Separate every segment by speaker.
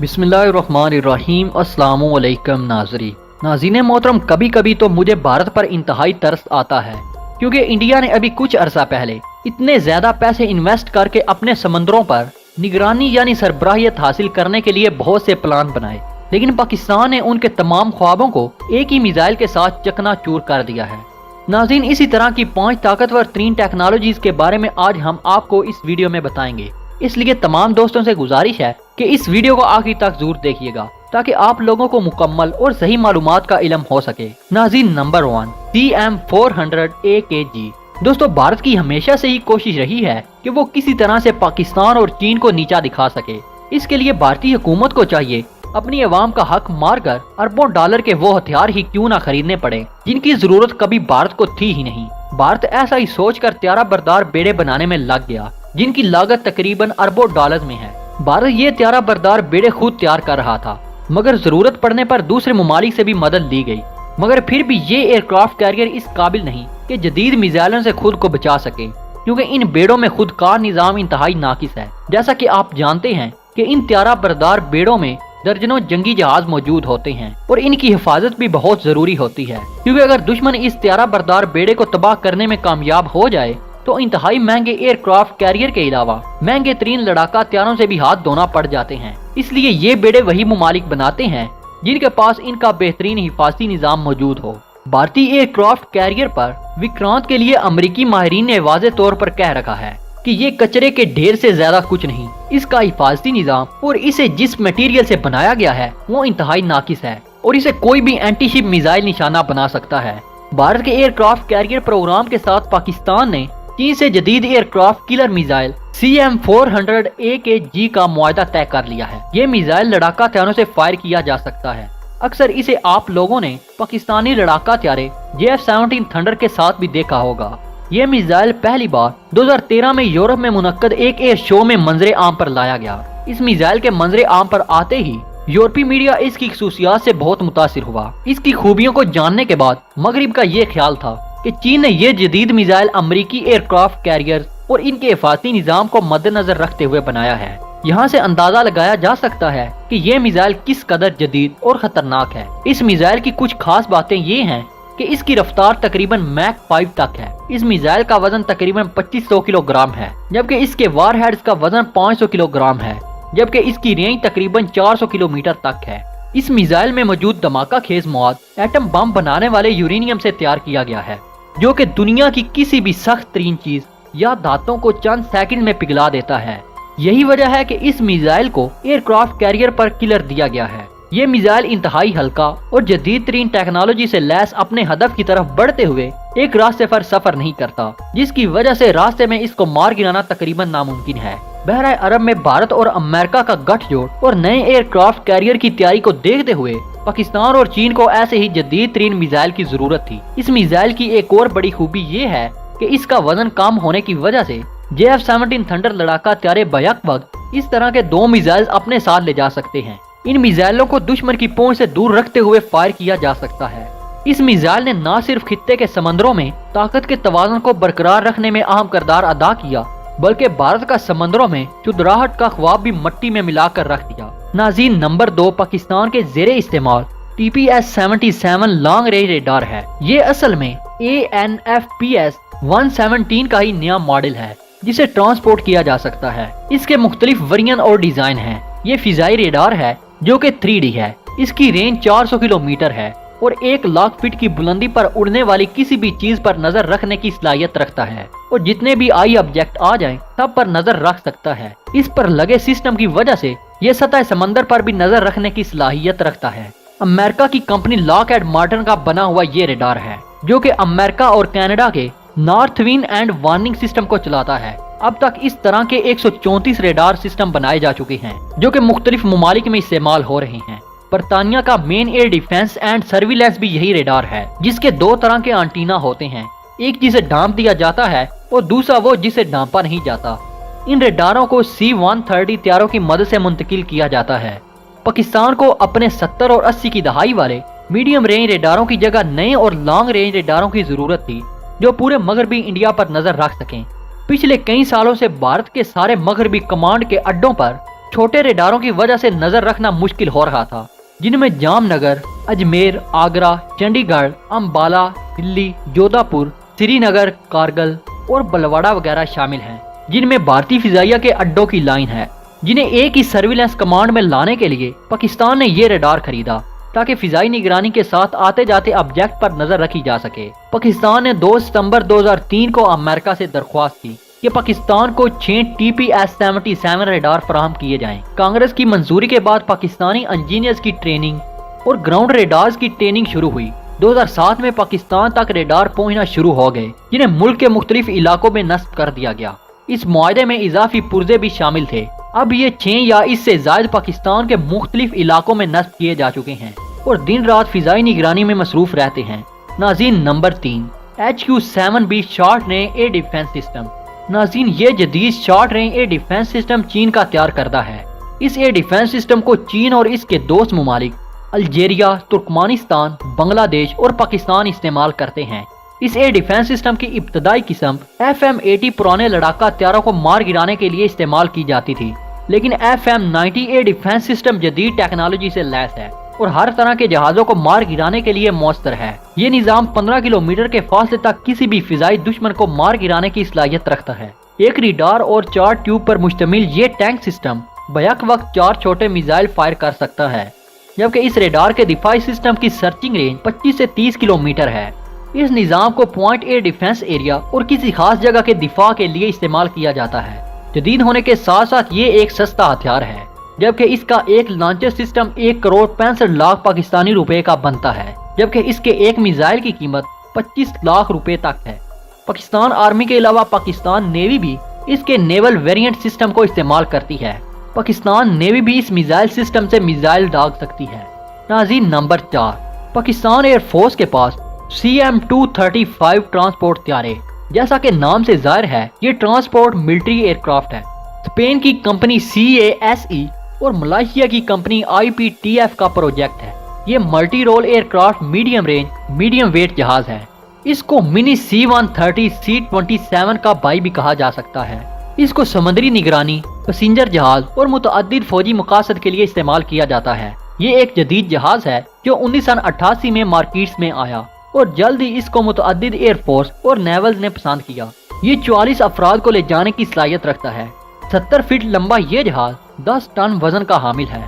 Speaker 1: बिस्मिल्लाहिर्रहमानिर्रहीम। अस्सलामु अलैकुम नाज़रीन मोहतरम, कभी कभी तो मुझे भारत पर इंतहाई तरस आता है, क्योंकि इंडिया ने अभी कुछ अरसा पहले इतने ज्यादा पैसे इन्वेस्ट करके अपने समंदरों पर निगरानी यानी सरबराहियत हासिल करने के लिए बहुत से प्लान बनाए, लेकिन पाकिस्तान ने उनके तमाम ख्वाबों को एक ही मिसाइल के साथ चकनाचूर कर दिया है। नाज़रीन, इसी तरह की 5 ताकतवर तरीन टेक्नोलॉजीज के बारे में आज हम आपको इस वीडियो में बताएंगे, इसलिए तमाम दोस्तों से गुजारिश है कि इस वीडियो को आखिर तक जरूर देखिएगा ताकि आप लोगों को मुकम्मल और सही मालूमात का इल्म हो सके। नाज़रीन, नंबर 1 CM-400 दोस्तों, भारत की हमेशा से ही कोशिश रही है कि वो किसी तरह से पाकिस्तान और चीन को नीचा दिखा सके। इसके लिए भारतीय हुकूमत को चाहिए अपनी अवाम का हक मारकर अरबों डॉलर के वो हथियार ही क्यों ना खरीदने पड़े जिनकी जरूरत कभी भारत को थी ही नहीं। भारत ऐसा ही सोचकर त्यारा बरदार बेड़े बनाने में लग गया जिनकी लागत तकरीबन अरबों डॉलर में है। भारत ये त्यारा बरदार बेड़े खुद तैयार कर रहा था, मगर जरूरत पड़ने पर दूसरे ममालिक से भी मदद ली गई, मगर फिर भी ये एयरक्राफ्ट कैरियर इस काबिल नहीं कि जदीद मिसाइलों से खुद को बचा सके, क्योंकि इन बेड़ों में खुद कार निजाम इंतहाई नाकिस है। जैसा कि आप जानते हैं कि इन त्यारा बरदार बेड़ों में दर्जनों जंगी जहाज मौजूद होते हैं और इनकी हिफाजत भी बहुत जरूरी होती है, क्योंकि अगर दुश्मन इस त्यारा बरदार बेड़े को तबाह करने में कामयाब हो जाए तो इंतहाई महंगे एयरक्राफ्ट कैरियर के अलावा महंगे तरीन लड़ाका हथियारों से भी हाथ धोना पड़ जाते हैं। इसलिए ये बेड़े वही ममालिक बनाते हैं जिनके पास इनका बेहतरीन हिफाजती निजाम मौजूद हो। भारतीय एयरक्राफ्ट कैरियर पर विक्रांत के लिए अमेरिकी माहिरीन ने वाज़े तौर पर कह रखा है कि ये कचरे के ढेर से ज्यादा कुछ नहीं, इसका हिफाजती निजाम और इसे जिस मटेरियल से बनाया गया है वो इंतहाई नाकिस है और इसे कोई भी एंटी शिप मिसाइल निशाना बना सकता है। भारत के एयरक्राफ्ट कैरियर प्रोग्राम के साथ पाकिस्तान ने चीन से जदीद एयरक्राफ्ट किलर मिसाइल CM-400 का मुआहदा तय कर लिया है। ये मिसाइल लड़ाका हथियारों से फायर किया जा सकता है। अक्सर इसे आप लोगों ने पाकिस्तानी लड़ाका हथियारे JF-17 थंडर के साथ भी देखा होगा। ये मिसाइल पहली बार 2013 में यूरोप में मुनक्कद एक एयर शो में मंजरे आम पर लाया गया। इस मिसाइल के मंजरे आम पर आते ही यूरोपीय मीडिया इसकी खसूसियात से बहुत मुतासिर हुआ। इसकी खूबियों को जानने के बाद मगरिब का ये ख्याल था कि चीन ने ये जदीद मिसाइल अमेरिकी एयरक्राफ्ट कैरियर और इनके हिफाजती निजाम को मद्देनजर रखते हुए बनाया है। यहाँ से अंदाजा लगाया जा सकता है कि ये मिसाइल किस कदर जदीद और खतरनाक है। इस मिसाइल की कुछ खास बातें ये हैं कि इसकी रफ्तार तकरीबन मैक 5 तक है। इस मिसाइल का वजन तकरीबन 2500 किलोग्राम है, जबकि इसके वारहेड्स का वजन 500 किलोग्राम है, जबकि इसकी रेंज तकरीबन 400 किलोमीटर तक है। इस मिसाइल में मौजूद धमाका खेज मौद एटम बम बनाने वाले यूरेनियम से तैयार किया गया है, जो कि दुनिया की किसी भी सख्त तरीन चीज या धातुओं को चंद सेकंड में पिघला देता है। यही वजह है कि इस मिसाइल को एयरक्राफ्ट कैरियर पर किलर दिया गया है। ये मिसाइल इंतहाई हल्का और जदीद तरीन टेक्नोलॉजी से लैस अपने हदफ की तरफ बढ़ते हुए एक रास्ते पर सफर नहीं करता, जिसकी वजह से रास्ते में इसको मार गिराना तकरीबन नामुमकिन है। बहराए अरब में भारत और अमेरिका का गठजोड़ और नए एयरक्राफ्ट कैरियर की तैयारी को देखते हुए पाकिस्तान और चीन को ऐसे ही जदीद तरीन मिसाइल की जरूरत थी। इस मिसाइल की एक और बड़ी खूबी ये है कि इसका वजन कम होने की वजह से JF-17 थंडर लड़ाका हथियारे बैक वक्त इस तरह के 2 मिसाइल अपने साथ ले जा सकते हैं। इन मिसाइलों को दुश्मन की पहुंच से दूर रखते हुए फायर किया जा सकता है। इस मिसाइल ने न सिर्फ खित्ते के समंदरों में ताकत के तवाज़ुन को बरकरार रखने में अहम किरदार अदा किया, बल्कि भारत का समंदरों में चुदराहट का ख्वाब भी मिट्टी में मिलाकर रख दिया। नाज़रीन, नंबर 2 पाकिस्तान के जेरे इस्तेमाल TPS-77 लॉन्ग रेंज रेडार है। ये असल में ANFPS-117 का ही नया मॉडल है जिसे ट्रांसपोर्ट किया जा सकता है। इसके मुख्तलिफ वेरिएंट और डिजाइन है। ये फिजाई रेडार है जो कि 3D है। इसकी रेंज 400 किलोमीटर है और 1 लाख फीट की बुलंदी पर उड़ने वाली किसी भी चीज पर नजर रखने की सलाहियत रखता है और जितने भी आई ऑब्जेक्ट आ जाएं सब पर नजर रख सकता है। इस पर लगे सिस्टम की वजह से ये सतह समंदर पर भी नजर रखने की सलाहियत रखता है। अमेरिका की कंपनी लॉकहीड मार्टिन का बना हुआ ये रेडार है, जो कि अमेरिका और कनाडा के north wind and warning system को चलाता है। अब तक इस तरह के 134 रेडार सिस्टम बनाए जा चुके हैं जो कि मुख्तलिफ ममालिक में इस्तेमाल हो रहे हैं। बरतानिया का main air defence and surveillance भी यही रेडार है, जिसके 2 तरह के एंटीना होते हैं, एक जिसे ढांप दिया जाता है और दूसरा वो जिसे ढांपा नहीं जाता। इन रेडारों को C-130 हथियारों की मदद से मुंतकिल किया जाता है। पाकिस्तान को अपने 70 और 80 की दहाई वाले मीडियम रेंज रेडारों की जगह नए और लॉन्ग रेंज रेडारों की जरूरत थी जो पूरे मगरबी इंडिया पर नजर रख सकें। पिछले कई सालों से भारत के सारे मगरबी कमांड के अड्डों पर छोटे रेडारों की वजह से नजर रखना मुश्किल हो रहा था, जिनमें जामनगर, अजमेर, आगरा, चंडीगढ़, अंबाला, दिल्ली, जोधपुर, श्रीनगर, कारगिल और बलवाड़ा वगैरह शामिल हैं, जिनमें भारतीय फिजाइया के अड्डों की लाइन है, जिन्हें एक ही सर्विलेंस कमांड में लाने के लिए पाकिस्तान ने ये रेडार खरीदा ताकि फिजाई निगरानी के साथ आते जाते ऑब्जेक्ट पर नजर रखी जा सके। पाकिस्तान ने 2 सितंबर 2003 को अमेरिका से दरख्वास्त की कि पाकिस्तान को 6 TPS-77 रेडार फराहम किए जाएं। कांग्रेस की मंजूरी के बाद पाकिस्तानी इंजीनियर्स की ट्रेनिंग और ग्राउंड रेडार्स की ट्रेनिंग शुरू हुई। 2007 में पाकिस्तान तक रेडार पहुंचना शुरू हो गए, जिन्हें मुल्क के मुख्तलिफ इलाकों में नस्ब कर दिया गया। इस मुआहदे में इजाफी पुर्जे भी शामिल थे। अब ये 6 या इससे ज्यादा पाकिस्तान के मुख्तलिफ इलाकों में नस्ब किए जा चुके हैं और दिन रात फिजाई निगरानी में मसरूफ रहते हैं। नाज़रीन, number 3, HQ-7B short range air defence system. नाज़रीन, ये जदीद short range air defence system चीन का तैयार करदा है। इस एयर डिफेंस सिस्टम को चीन और इसके दोस्त ममालिक अल्जीरिया, तुर्कमानिस्तान, बांग्लादेश और पाकिस्तान इस्तेमाल करते हैं। इस एयर डिफेंस सिस्टम की इब्तदाई किस्म FM-80 पुराने लड़ाका हथियारों को मार गिराने के लिए इस्तेमाल की जाती थी, लेकिन FM-90 एयर डिफेंस सिस्टम जदीद टेक्नोलॉजी से लैस है और हर तरह के जहाजों को मार गिराने के लिए मौसर है। ये निजाम 15 किलोमीटर के फासले तक किसी भी फिजाई दुश्मन को मार गिराने की सलाहियत रखता है। एक रेडार और 4 ट्यूब पर मुश्तमिल ये टैंक सिस्टम बैक वक्त 4 छोटे मिसाइल फायर कर सकता है, जबकि इस रेडार के दिफाई सिस्टम की सर्चिंग रेंज 25 से 30 किलोमीटर है। इस निजाम को पॉइंट एयर डिफेंस एरिया और किसी खास जगह के दिफा के लिए इस्तेमाल किया जाता है। जदीद होने के साथ साथ ये एक सस्ता हथियार है, जबकि इसका एक लॉन्चर सिस्टम 1 करोड़ 65 लाख पाकिस्तानी रुपए का बनता है, जबकि इसके एक मिसाइल की कीमत 25 लाख रुपए तक है। पाकिस्तान आर्मी के अलावा पाकिस्तान नेवी भी इसके नेवल वेरिएंट सिस्टम को इस्तेमाल करती है। पाकिस्तान नेवी भी इस मिसाइल सिस्टम से मिसाइल दाग सकती है। नाज़रीन, नंबर 4, पाकिस्तान एयरफोर्स के पास CM-235 ट्रांसपोर्ट तैयारे। जैसा कि नाम से जाहिर है, ये ट्रांसपोर्ट मिलिट्री एयरक्राफ्ट है। स्पेन की कंपनी CASE और मलेशिया की कंपनी IPTF का प्रोजेक्ट है। ये multi role aircraft medium range medium weight जहाज है। इसको मिनी C-130 C-27 का भाई भी कहा जा सकता है। इसको समुद्री निगरानी, पैसेंजर जहाज और मुतअद्दिद फौजी मकासद के लिए इस्तेमाल किया जाता है। ये एक जदीद जहाज है जो 1988 में मार्केट्स में आया और जल्द ही इसको मुतअद्दिद एयरफोर्स और नेवल ने पसंद किया। ये 44 अफराद को ले जाने की सलाहियत रखता है। 70 फीट लंबा ये जहाज 10 टन वजन का हामिल है।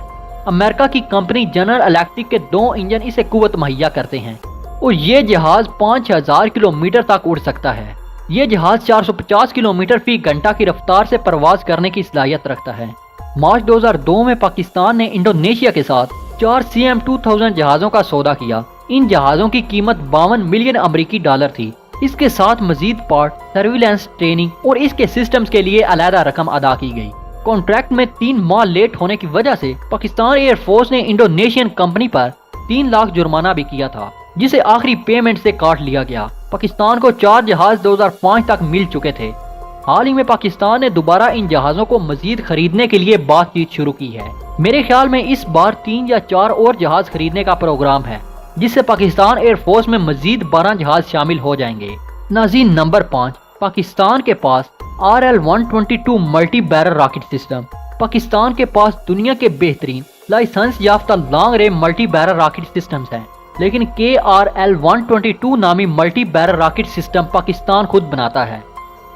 Speaker 1: अमेरिका की कंपनी जनरल इलेक्ट्रिक के 2 इंजन इसे कुव्वत मुहैया करते हैं और ये जहाज 5000 किलोमीटर तक उड़ सकता है। ये जहाज 450 किलोमीटर फी घंटा की रफ्तार से परवाज करने की सलाहियत रखता है। मार्च 2002 में पाकिस्तान ने इंडोनेशिया के साथ 4 CM-2000 जहाजों का सौदा किया। इन जहाजों की कीमत 52 मिलियन अमेरिकी डॉलर थी। इसके साथ मजीद पार्ट, सर्विलेंस, ट्रेनिंग और इसके सिस्टम्स के लिए अलहदा रकम अदा की गई। कॉन्ट्रैक्ट में 3 माह लेट होने की वजह से पाकिस्तान एयरफोर्स ने इंडोनेशियन कंपनी पर 3 लाख जुर्माना भी किया था, जिसे आखिरी पेमेंट से काट लिया गया। पाकिस्तान को 4 जहाज 2005 तक मिल चुके थे। हाल ही में पाकिस्तान ने दोबारा इन जहाजों को मजीद खरीदने के लिए बातचीत शुरू की है। मेरे ख्याल में इस बार 3 या 4 और जहाज खरीदने का प्रोग्राम है, जिससे पाकिस्तान एयरफोर्स में मजीद 12 जहाज शामिल हो जाएंगे। नाज़रीन, नंबर 5, पाकिस्तान के पास RL-122 multi barrel rocket system. Pakistan के पास दुनिया के बेहतरीन लाइसेंस याफ्ता long range multi barrel rocket systems हैं, लेकिन KRL-122 नामी multi barrel rocket system Pakistan खुद बनाता है।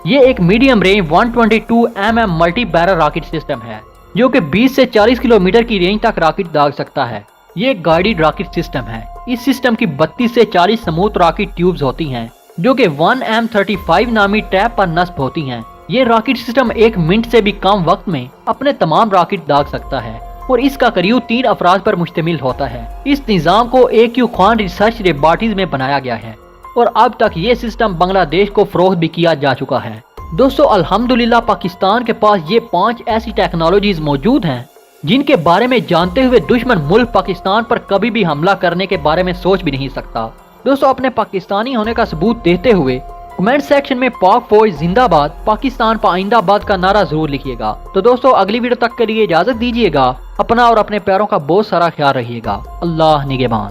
Speaker 1: ये एक medium range 122 mm multi barrel rocket system है, जो कि 20 से 40 किलोमीटर की रेंज तक रॉकेट दाग सकता है। ये एक गाइडेड रॉकेट सिस्टम है। इस सिस्टम की 32 से 40 स्मूथ रॉकेट ट्यूब्स होती हैं, जो कि 1M35 नामी टैप पर नस्ब होती हैं। ये रॉकेट सिस्टम 1 मिनट से भी कम वक्त में अपने तमाम रॉकेट दाग सकता है और इसका करीब 3 अफराद पर मुश्तमिल होता है। इस निज़ाम को AQ खान रिसर्च लेबॉरेटरीज में बनाया गया है और अब तक ये सिस्टम बांग्लादेश को फरोख्त भी किया जा चुका है। दोस्तों, अल्हम्दुलिल्लाह पाकिस्तान के पास ये 5 ऐसी टेक्नोलॉजीज मौजूद हैं जिनके बारे में जानते हुए दुश्मन मुल्क पाकिस्तान पर कभी भी हमला करने के बारे में सोच भी नहीं सकता। दोस्तों, अपने पाकिस्तानी होने का सबूत देते हुए कमेंट सेक्शन में पाक फौज जिंदाबाद, पाकिस्तान पाइंदाबाद का नारा जरूर लिखिएगा। तो दोस्तों, अगली वीडियो तक के लिए इजाजत दीजिएगा। अपना और अपने प्यारों का बहुत सारा ख्याल रखिएगा। अल्लाह निगहबान।